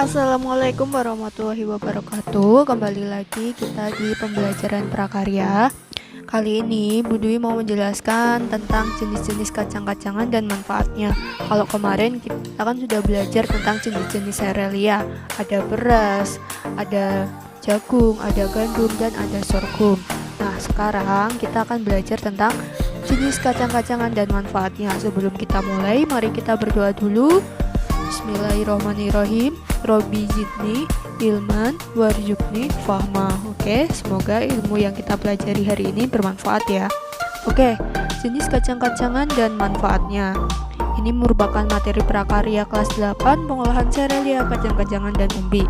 Assalamualaikum warahmatullahi wabarakatuh. Kembali lagi kita di pembelajaran prakarya. Kali ini Bu Dwi mau menjelaskan tentang jenis-jenis kacang-kacangan dan manfaatnya. Kalau kemarin kita kan sudah belajar tentang jenis-jenis serealia. Ada beras, ada jagung, ada gandum, dan ada sorghum. Nah, sekarang kita akan belajar tentang jenis kacang-kacangan dan manfaatnya. Sebelum kita mulai, mari kita berdoa dulu. Bismillahirrahmanirrahim. Robi zidni ilman warjukni fahma. Oke, semoga ilmu yang kita pelajari hari ini bermanfaat ya. Oke, jenis kacang-kacangan dan manfaatnya. Ini merupakan materi prakarya kelas 8 pengolahan serealia, kacang-kacangan dan umbi.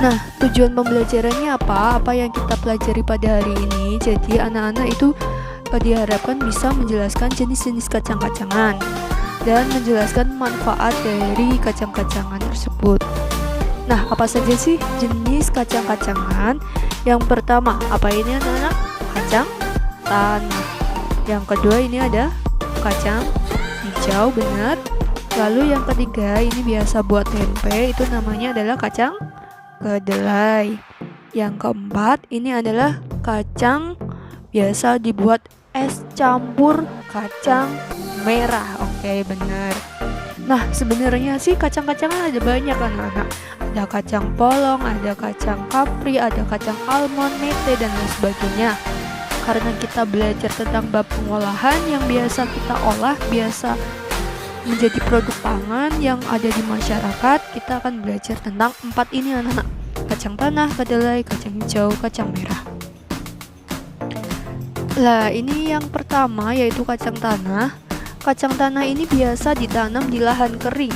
Nah, tujuan pembelajarannya apa? Apa yang kita pelajari pada hari ini? Jadi anak-anak itu diharapkan bisa menjelaskan jenis-jenis kacang-kacangan dan menjelaskan manfaat dari kacang-kacangan tersebut. Nah, apa saja sih jenis kacang-kacangan? Yang pertama, apa ini anak-anak? Kacang tanah. Yang kedua ini ada kacang hijau, benar. Lalu yang ketiga ini biasa buat tempe, itu namanya adalah kacang kedelai. Yang keempat ini adalah kacang biasa dibuat es campur kacang merah. Oke, benar. Nah, sebenarnya sih kacang-kacangan ada banyak anak-anak. Ada kacang polong, ada kacang kapri, ada kacang almond, mete, dan lain sebagainya. Karena kita belajar tentang bab pengolahan yang biasa kita olah, biasa menjadi produk pangan yang ada di masyarakat, kita akan belajar tentang 4 ini anak-anak. Kacang tanah, kedelai, kacang hijau, kacang merah. Lah, ini yang pertama yaitu kacang tanah. Kacang tanah ini biasa ditanam di lahan kering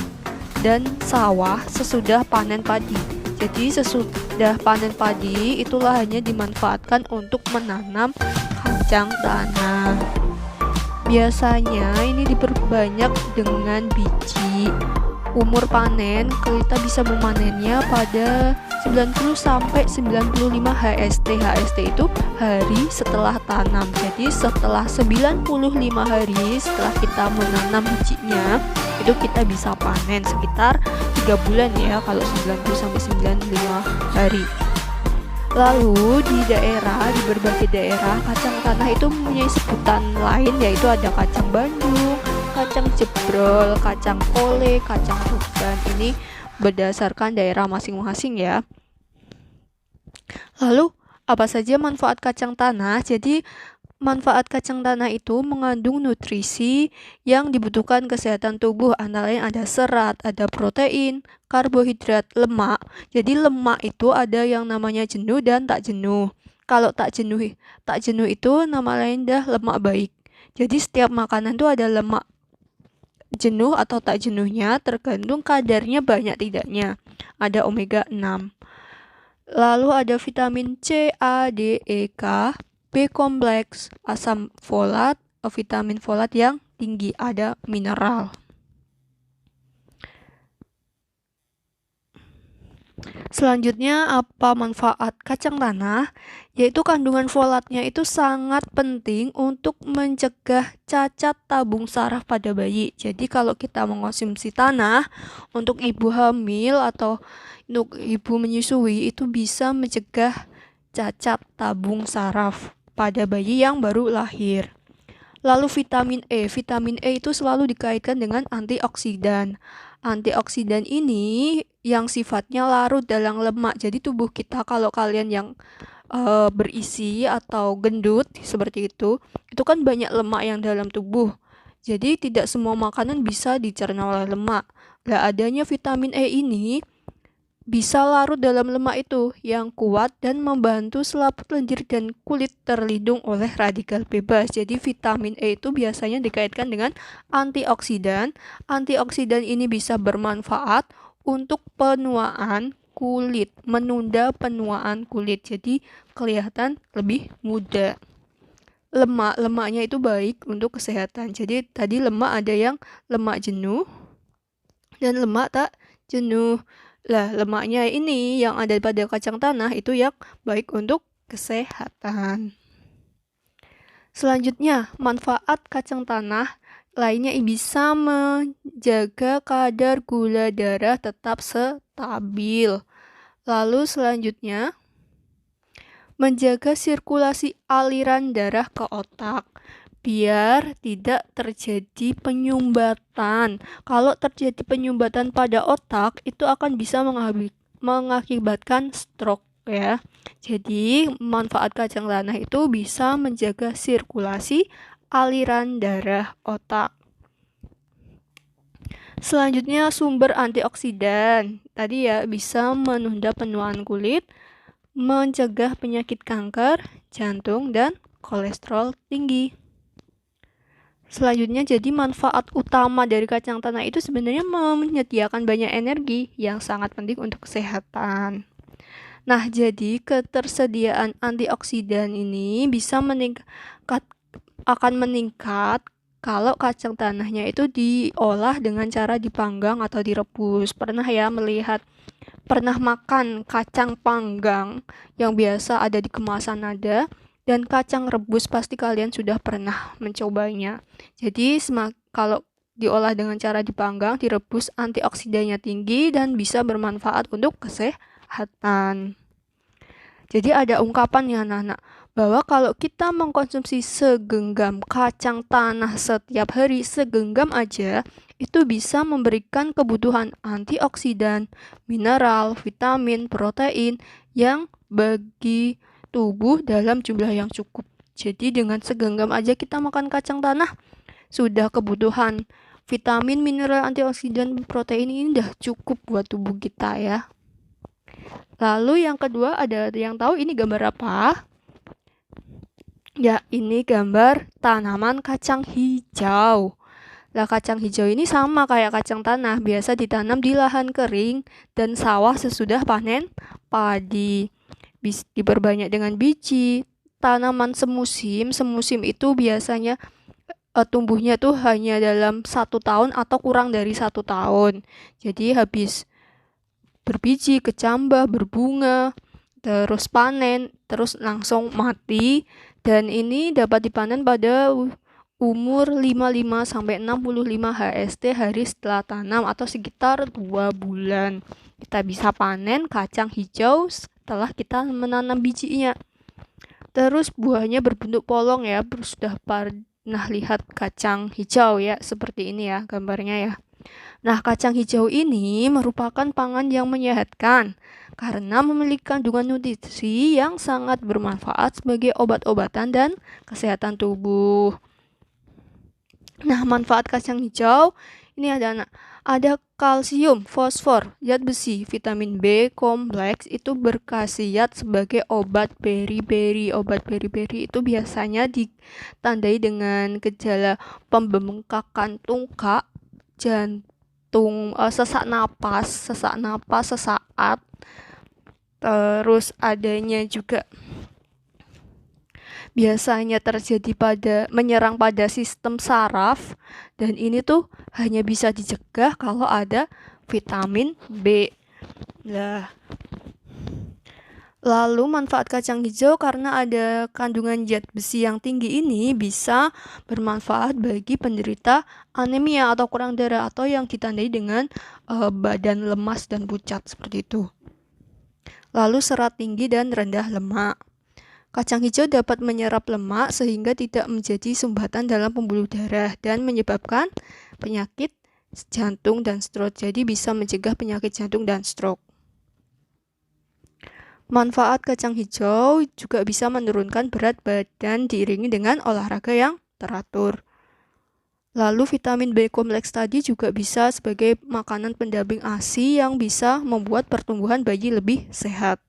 dan sawah sesudah panen padi. Jadi sesudah panen padi itu lahannya dimanfaatkan untuk menanam kacang tanah. Biasanya ini diperbanyak dengan biji. Umur panen kita bisa memanennya pada 90 sampai 95 HST. HST itu hari setelah tanam. Jadi setelah 95 hari setelah kita menanam bijinya, itu kita bisa panen sekitar 3 bulan ya kalau 90 sampai 95 hari. Lalu di berbagai daerah, kacang tanah itu mempunyai sebutan lain, yaitu ada kacang Bandung, kacang jebrol, kacang kole, kacang tuban. Ini berdasarkan daerah masing-masing ya. Lalu apa saja manfaat kacang tanah? Jadi manfaat kacang tanah itu mengandung nutrisi yang dibutuhkan kesehatan tubuh, antara lain ada serat, ada protein, karbohidrat, lemak. Jadi lemak itu ada yang namanya jenuh dan tak jenuh. Kalau tak jenuh itu nama lain dah lemak baik. Jadi setiap makanan itu ada lemak jenuh atau tak jenuhnya, tergantung kadarnya banyak tidaknya. Ada omega 6. Lalu ada vitamin C, A, D, E, K, B kompleks, asam folat, vitamin folat yang tinggi, ada mineral. Selanjutnya, apa manfaat kacang tanah? Yaitu kandungan folatnya itu sangat penting untuk mencegah cacat tabung saraf pada bayi. Jadi kalau kita mengonsumsi tanah untuk ibu hamil atau untuk ibu menyusui, itu bisa mencegah cacat tabung saraf pada bayi yang baru lahir. Lalu vitamin E itu selalu dikaitkan dengan antioksidan. Antioksidan ini yang sifatnya larut dalam lemak. Jadi tubuh kita, kalau kalian yang berisi atau gendut seperti itu kan banyak lemak yang dalam tubuh. Jadi tidak semua makanan bisa dicerna oleh lemak. Nah, adanya vitamin E ini bisa larut dalam lemak itu yang kuat dan membantu selaput lendir dan kulit terlindung oleh radikal bebas. Jadi vitamin E itu biasanya dikaitkan dengan antioksidan. Antioksidan ini bisa bermanfaat untuk penuaan kulit, menunda penuaan kulit. Jadi kelihatan lebih muda. Lemaknya itu baik untuk kesehatan. Jadi tadi lemak ada yang lemak jenuh dan lemak tak jenuh. Lah, lemaknya ini yang ada pada kacang tanah itu yang baik untuk kesehatan. Selanjutnya, manfaat kacang tanah lainnya bisa menjaga kadar gula darah tetap stabil. Lalu selanjutnya, menjaga sirkulasi aliran darah ke otak biar tidak terjadi penyumbatan. Kalau terjadi penyumbatan pada otak, itu akan bisa mengakibatkan stroke ya. Jadi, manfaat kacang tanah itu bisa menjaga sirkulasi aliran darah otak. Selanjutnya, sumber antioksidan. Tadi ya, bisa menunda penuaan kulit, mencegah penyakit kanker, jantung, dan kolesterol tinggi. Selanjutnya, jadi manfaat utama dari kacang tanah itu sebenarnya menyediakan banyak energi yang sangat penting untuk kesehatan. Nah, jadi ketersediaan antioksidan ini bisa akan meningkat kalau kacang tanahnya itu diolah dengan cara dipanggang atau direbus. Pernah makan kacang panggang yang biasa ada di kemasan ada, dan kacang rebus pasti kalian sudah pernah mencobanya. Jadi kalau diolah dengan cara dipanggang, direbus, antioksidannya tinggi dan bisa bermanfaat untuk kesehatan. Jadi ada ungkapan ya anak-anak, bahwa kalau kita mengkonsumsi segenggam kacang tanah setiap hari, segenggam aja, itu bisa memberikan kebutuhan antioksidan, mineral, vitamin, protein yang bagi tubuh dalam jumlah yang cukup. Jadi dengan segenggam aja kita makan kacang tanah, sudah kebutuhan vitamin, mineral, antioksidan, protein ini udah cukup buat tubuh kita ya. Lalu yang kedua, ada yang tahu ini gambar apa? Ya, ini gambar tanaman kacang hijau. Lah, kacang hijau ini sama kayak kacang tanah, biasa ditanam di lahan kering dan sawah sesudah panen padi. Diperbanyak dengan biji. Tanaman semusim itu biasanya tumbuhnya tuh hanya dalam 1 tahun atau kurang dari 1 tahun. Jadi habis berbiji, kecambah, berbunga, terus panen, terus langsung mati, dan ini dapat dipanen pada umur 55-65 HST hari setelah tanam atau sekitar 2 bulan. Kita bisa panen kacang hijau setelah kita menanam bijinya. Terus buahnya berbentuk polong ya, sudah pernah lihat kacang hijau ya, seperti ini ya gambarnya ya. Nah, kacang hijau ini merupakan pangan yang menyehatkan karena memiliki kandungan nutrisi yang sangat bermanfaat sebagai obat-obatan dan kesehatan tubuh. Nah, manfaat kacang hijau ini ada kalsium, fosfor, zat besi, vitamin B kompleks itu berkhasiat sebagai obat beri-beri. Obat beri-beri itu biasanya ditandai dengan gejala pembengkakan tungkak, jantung, sesak napas sesaat, terus adanya juga biasanya terjadi menyerang pada sistem saraf, dan ini tuh hanya bisa dicegah kalau ada vitamin B. Lalu manfaat kacang hijau karena ada kandungan zat besi yang tinggi ini bisa bermanfaat bagi penderita anemia atau kurang darah atau yang ditandai dengan badan lemas dan pucat seperti itu. Lalu serat tinggi dan rendah lemak. Kacang hijau dapat menyerap lemak sehingga tidak menjadi sumbatan dalam pembuluh darah dan menyebabkan penyakit jantung dan stroke. Jadi bisa mencegah penyakit jantung dan stroke. Manfaat kacang hijau juga bisa menurunkan berat badan diiringi dengan olahraga yang teratur. Lalu vitamin B kompleks tadi juga bisa sebagai makanan pendamping ASI yang bisa membuat pertumbuhan bayi lebih sehat.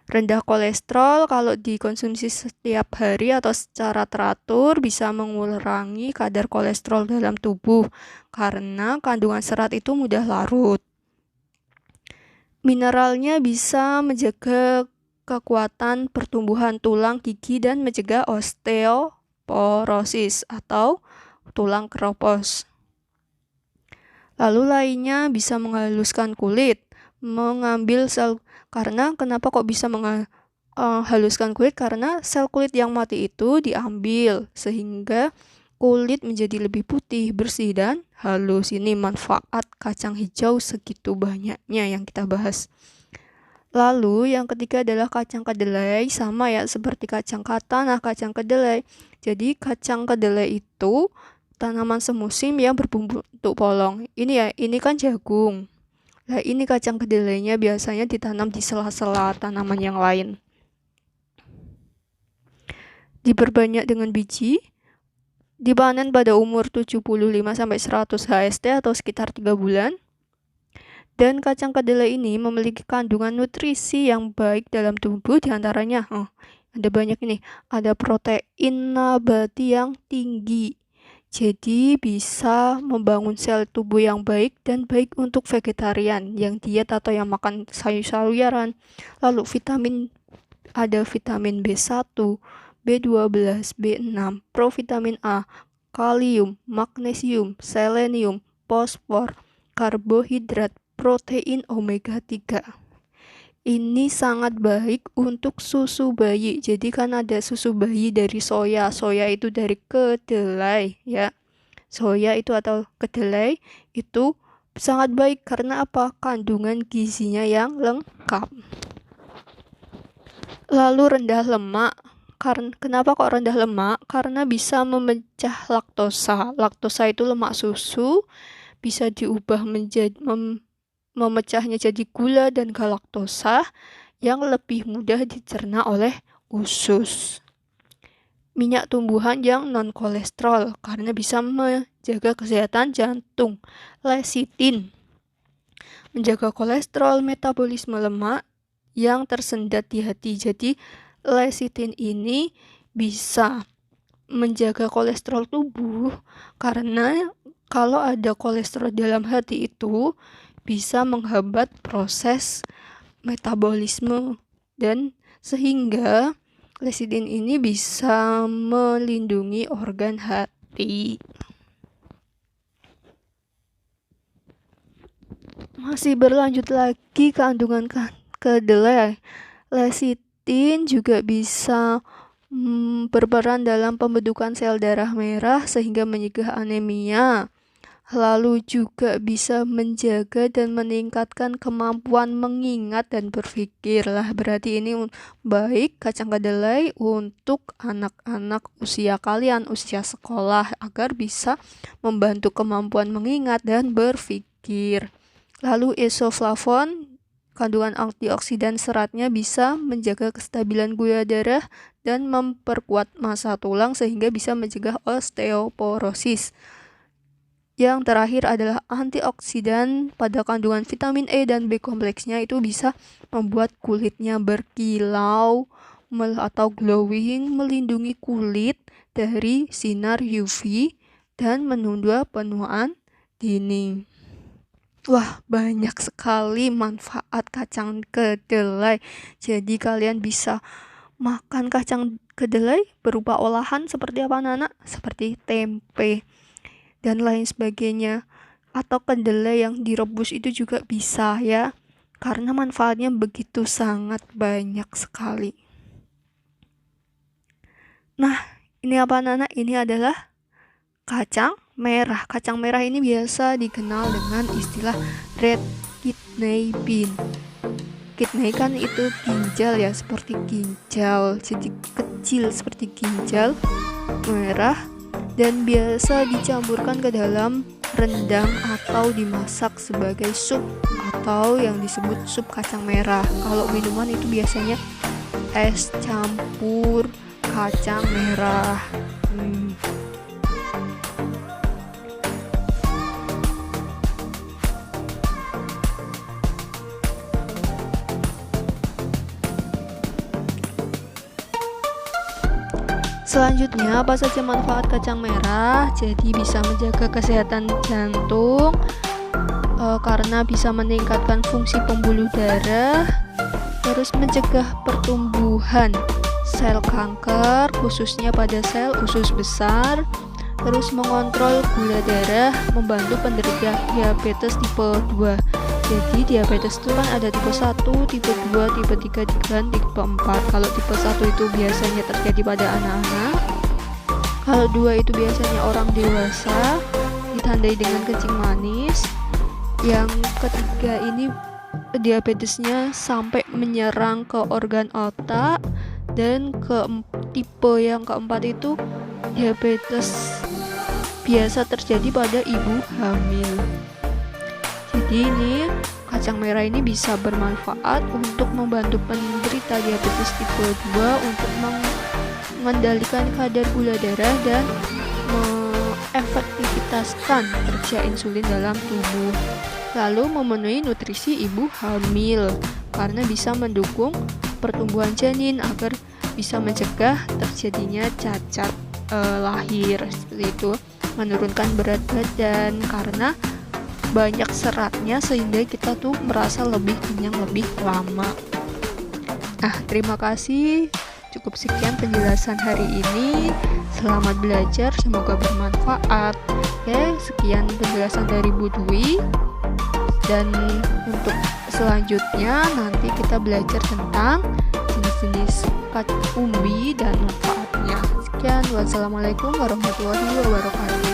Rendah kolesterol kalau dikonsumsi setiap hari atau secara teratur bisa mengurangi kadar kolesterol dalam tubuh karena kandungan serat itu mudah larut. Mineralnya bisa menjaga kekuatan pertumbuhan tulang, gigi, dan mencegah osteoporosis atau tulang keropos. Lalu lainnya bisa menghaluskan kulit, mengambil sel. Karena kenapa kok bisa menghaluskan kulit? Karena sel kulit yang mati itu diambil sehingga kulit menjadi lebih putih, bersih, dan halus. Ini manfaat kacang hijau segitu banyaknya yang kita bahas. Lalu yang ketiga adalah kacang kedelai, sama ya seperti kacang tanah, kacang kedelai. Jadi kacang kedelai itu tanaman semusim yang berbentuk polong. Ini ya, ini kan jagung. Nah, ini kacang kedelainya biasanya ditanam di sela-sela tanaman yang lain. Diperbanyak dengan biji, dipanen pada umur 75-100 HST atau sekitar 3 bulan. Dan kacang kedelai ini memiliki kandungan nutrisi yang baik dalam tubuh, diantaranya ada banyak ini, ada protein nabati yang tinggi, jadi bisa membangun sel tubuh yang baik dan baik untuk vegetarian yang diet atau yang makan sayur-sayuran. Lalu ada vitamin B1, B12, B6, provitamin A, kalium, magnesium, selenium, fosfor, karbohidrat, protein omega 3. Ini sangat baik untuk susu bayi. Jadi kan ada susu bayi dari soya. Soya itu dari kedelai ya. Soya itu atau kedelai itu sangat baik karena apa? Kandungan gizinya yang lengkap. Lalu rendah lemak. Kenapa kok rendah lemak? Karena bisa memecah laktosa. Laktosa itu lemak susu, bisa diubah menjadi memecahnya jadi gula dan galaktosa yang lebih mudah dicerna oleh usus. Minyak tumbuhan yang non kolesterol karena bisa menjaga kesehatan jantung. Lecitin menjaga kolesterol, metabolisme lemak yang tersendat di hati. Jadi lecitin ini bisa menjaga kolesterol tubuh karena kalau ada kolesterol dalam hati itu bisa menghambat proses metabolisme dan sehingga lecitin ini bisa melindungi organ hati. Masih berlanjut lagi kandungan kedelai. Lecitin juga bisa berperan dalam pembentukan sel darah merah sehingga mencegah anemia. Lalu juga bisa menjaga dan meningkatkan kemampuan mengingat dan berpikir. Berarti ini baik kacang kedelai untuk anak-anak usia kalian, usia sekolah, agar bisa membantu kemampuan mengingat dan berpikir. Lalu isoflavon, kandungan antioksidan seratnya bisa menjaga kestabilan gula darah dan memperkuat massa tulang sehingga bisa mencegah osteoporosis. Yang terakhir adalah antioksidan pada kandungan vitamin E dan B kompleksnya itu bisa membuat kulitnya berkilau atau glowing, melindungi kulit dari sinar UV dan menunda penuaan dini. Wah, banyak sekali manfaat kacang kedelai. Jadi kalian bisa makan kacang kedelai berupa olahan seperti apa, Nana? Seperti tempe dan lain sebagainya, atau kedelai yang direbus itu juga bisa ya, karena manfaatnya begitu sangat banyak sekali. Nah, ini apa Nana? Ini adalah kacang merah. Kacang merah ini biasa dikenal dengan istilah red kidney bean. Kidney kan itu ginjal ya, seperti ginjal, jadi kecil seperti ginjal, merah, dan biasa dicampurkan ke dalam rendang atau dimasak sebagai sup atau yang disebut sup kacang merah. Kalau minuman itu biasanya es campur kacang merah. Selanjutnya, apa saja manfaat kacang merah? Jadi bisa menjaga kesehatan jantung karena bisa meningkatkan fungsi pembuluh darah, terus mencegah pertumbuhan sel kanker khususnya pada sel usus besar, terus mengontrol gula darah, membantu penderita diabetes tipe 2. Jadi diabetes itu kan ada tipe 1, tipe 2, tipe 3, dan tipe 4. Kalau tipe 1 itu biasanya terjadi pada anak-anak. Kalau 2 itu biasanya orang dewasa, ditandai dengan kencing manis. Yang ketiga ini diabetesnya sampai menyerang ke organ otak. Dan tipe yang keempat itu diabetes biasa terjadi pada ibu hamil. Jadi ini kacang merah ini bisa bermanfaat untuk membantu penderita diabetes tipe 2 untuk mengendalikan kadar gula darah dan mengefektivitaskan kerja insulin dalam tubuh. Lalu memenuhi nutrisi ibu hamil karena bisa mendukung pertumbuhan janin agar bisa mencegah terjadinya cacat lahir seperti itu, menurunkan berat badan karena banyak seratnya sehingga kita tuh merasa lebih kenyang lebih lama. Nah, terima kasih. Cukup sekian penjelasan hari ini. Selamat belajar, semoga bermanfaat. Oke, sekian penjelasan dari Bu Dwi. Dan untuk selanjutnya nanti kita belajar tentang jenis-jenis umbi dan manfaatnya. Sekian, wassalamualaikum warahmatullahi wabarakatuh.